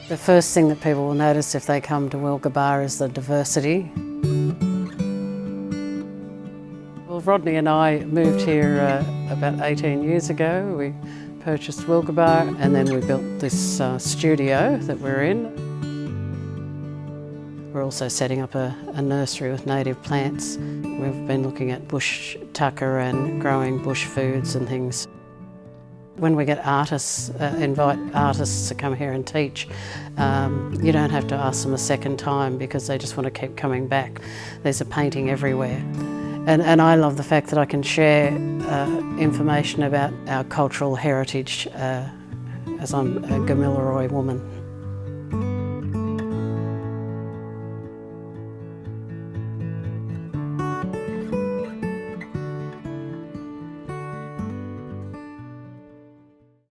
The first thing that people will notice if they come to Wilgabah is the diversity. Well, Rodney and I moved here about 18 years ago. We purchased Wilgabah and then we built this studio that we're in. We're also setting up a nursery with native plants. We've been looking at bush tucker and growing bush foods and things. When we get artists, invite artists to come here and teach, you don't have to ask them a second time because they just want to keep coming back. There's a painting everywhere. And I love the fact that I can share information about our cultural heritage as I'm a Gamilaroi woman.